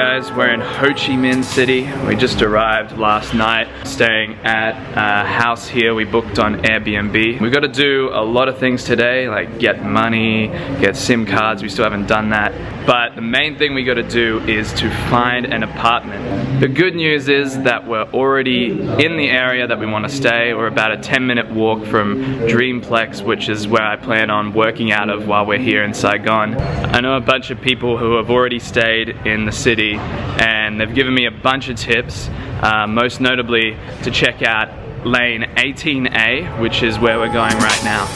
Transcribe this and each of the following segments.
guys, we're in Ho Chi Minh City. We just arrived last night, staying at a house here we booked on Airbnb. We've got to do a lot of things today, like get money, get SIM cards. We still haven't done that. But the main thing we got to do is to find an apartment. The good news is that we're already in the area that we want to stay. We're about a 10-minute walk from Dreamplex, which is where I plan on working out of while we're here in Saigon. I know a bunch of people who have already stayed in the city and they've given me a bunch of tips, most notably to check out lane 18A, which is where we're going right now.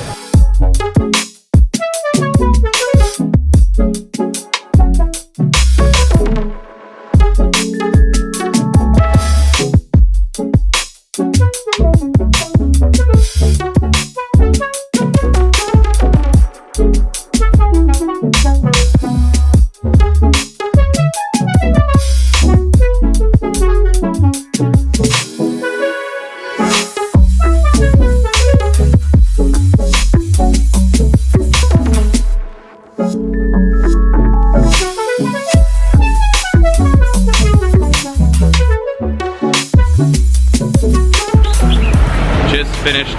Finished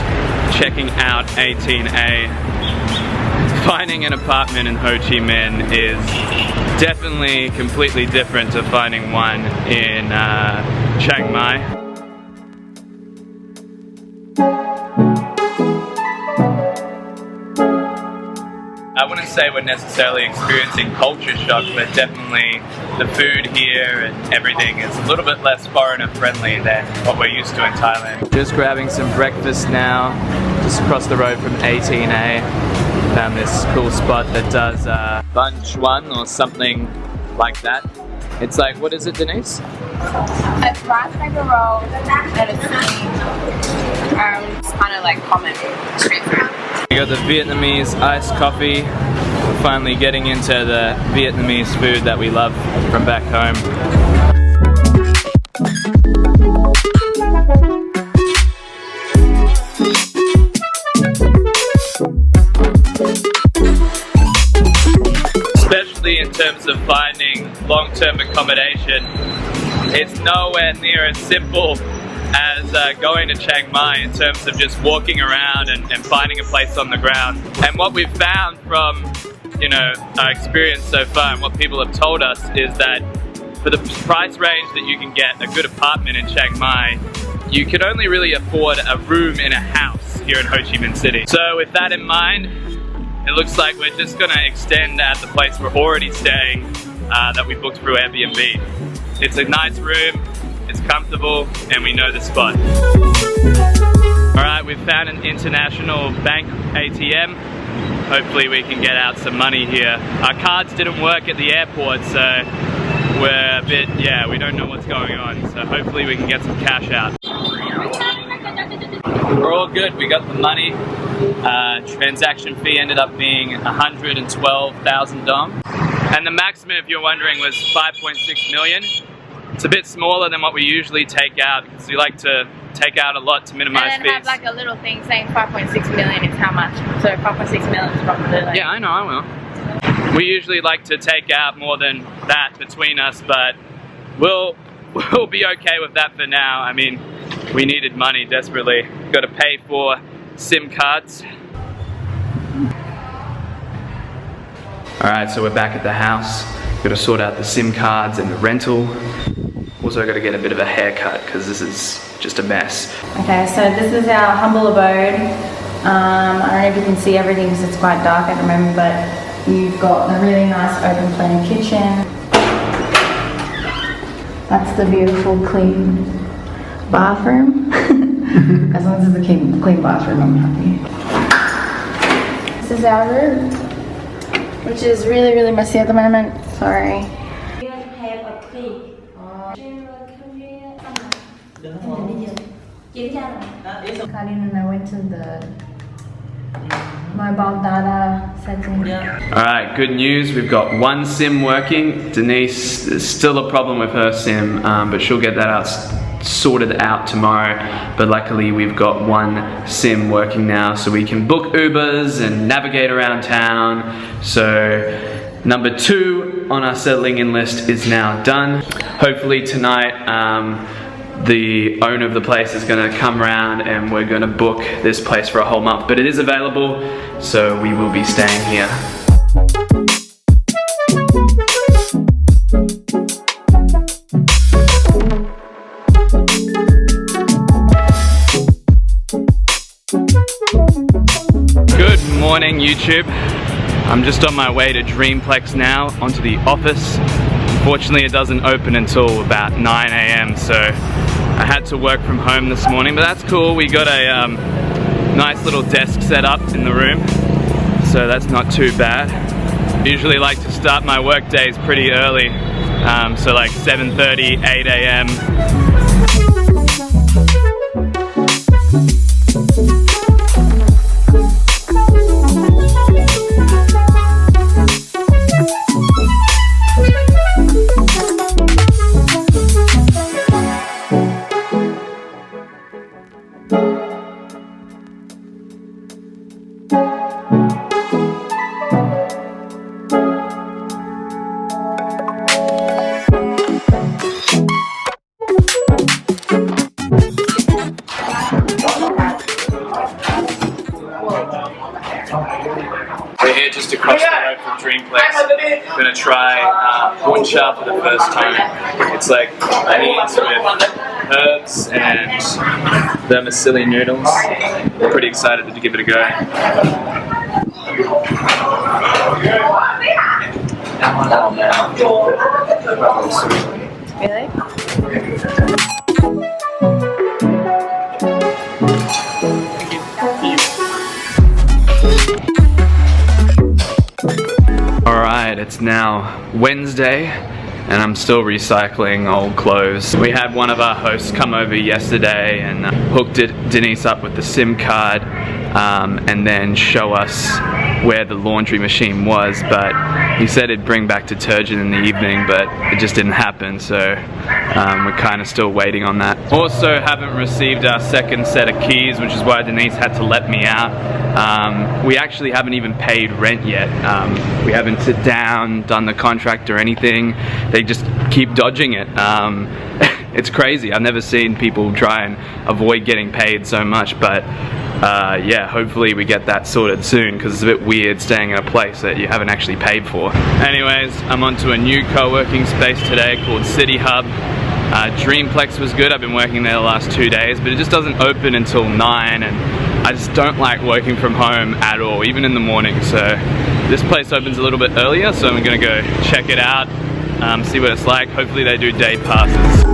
checking out 18A. Finding an apartment in Ho Chi Minh is definitely completely different to finding one in Chiang Mai. I wouldn't say we're necessarily experiencing culture shock, but definitely the food here and everything is a little bit less foreigner friendly than what we're used to in Thailand. Just grabbing some breakfast now, just across the road from 18A. Found this cool spot that does bun chuan or something like that. It's like, what is it, Denise? It's rice paper roll and it's kind of like common street food. We got the Vietnamese iced coffee. We're finally getting into the Vietnamese food that we love from back home. Especially in terms of finding long-term accommodation, it's nowhere near as simple as going to Chiang Mai in terms of just walking around and finding a place on the ground. And what we've found from, our experience so far and what people have told us is that for the price range that you can get a good apartment in Chiang Mai, you can only really afford a room in a house here in Ho Chi Minh City. So with that in mind, it looks like we're just gonna extend at the place we're already staying that we booked through Airbnb. It's a nice room, it's comfortable, and we know the spot. Alright, we've found an international bank ATM. Hopefully we can get out some money here. Our cards didn't work at the airport, so we're a bit, we don't know what's going on. So hopefully we can get some cash out. We're all good, we got the money. Transaction fee ended up being 112,000 dong. And the maximum, if you're wondering, was 5.6 million. It's a bit smaller than what we usually take out because we like to take out a lot to minimize fees. And then have like a little thing saying 5.6 million is how much. So 5.6 million is probably like... Yeah, I know, I will. We usually like to take out more than that between us, but we'll be okay with that for now. I mean, we needed money desperately. Got to pay for SIM cards. Alright, so we're back at the house. Got to sort out the SIM cards and the rental. Also got to get a bit of a haircut because this is just a mess. Okay, so this is our humble abode. I don't know if you can see everything because it's quite dark at the moment, but you've got a really nice open plan kitchen. That's the beautiful clean bathroom. As long as it's a clean bathroom, I'm happy. This is our room, which is really, really messy at the moment. Sorry. Karin and I went to the mobile data setting. Alright, good news. We've got one SIM working. Denise, there's still a problem with her SIM, but she'll get that out sorted out tomorrow. But luckily we've got one SIM working now, so we can book Ubers and navigate around town. So Number 2 on our settling in list is now done. Hopefully tonight the owner of the place is going to come around and we're going to book this place for a whole month. But it is available, so we will be staying here. Good morning, YouTube. I'm just on my way to Dreamplex now, onto the office. Unfortunately, it doesn't open until about 9 AM, so I had to work from home this morning, but that's cool. We got a nice little desk set up in the room, so that's not too bad. Usually like to start my work days pretty early, so like 7:30, 8 AM. We're here just across the road from Dreamplex. I'm gonna try poncha for the first time. It's like onions with herbs and vermicelli noodles. I'm pretty excited to give it a go. Really? Alright, it's now Wednesday and I'm still recycling old clothes. We had one of our hosts come over yesterday and hooked Denise up with the SIM card and then show us where the laundry machine was, but he said it'd bring back detergent in the evening, but it just didn't happen, so we're kind of still waiting on that. Also haven't received our second set of keys, which is why Denise had to let me out. We actually haven't even paid rent yet. We haven't sit down, done the contract or anything. They just keep dodging it. It's crazy. I've never seen people try and avoid getting paid so much, but yeah, hopefully we get that sorted soon, because it's a bit weird staying in a place that you haven't actually paid for. Anyways, I'm onto a new co-working space today called City Hub. Dreamplex was good. I've been working there the last 2 days, but it just doesn't open until 9, and I just don't like working from home at all, even in the morning. So this place opens a little bit earlier, so I'm gonna go check it out, see what it's like. Hopefully they do day passes.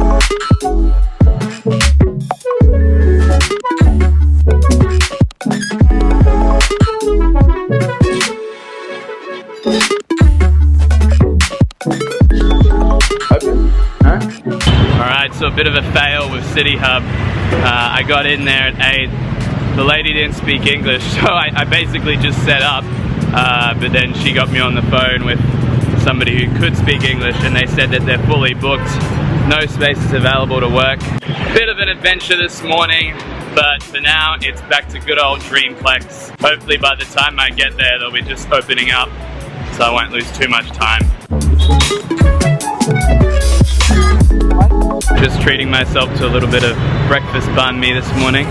Alright, so a bit of a fail with City Hub. I got in there at 8. The lady didn't speak English, so I basically just set up, but then she got me on the phone with somebody who could speak English, and they said that they're fully booked, no spaces available to work. Bit of an adventure this morning, but for now it's back to good old Dreamplex. Hopefully by the time I get there they'll be just opening up, so I won't lose too much time. Just treating myself to a little bit of breakfast banh mi this morning.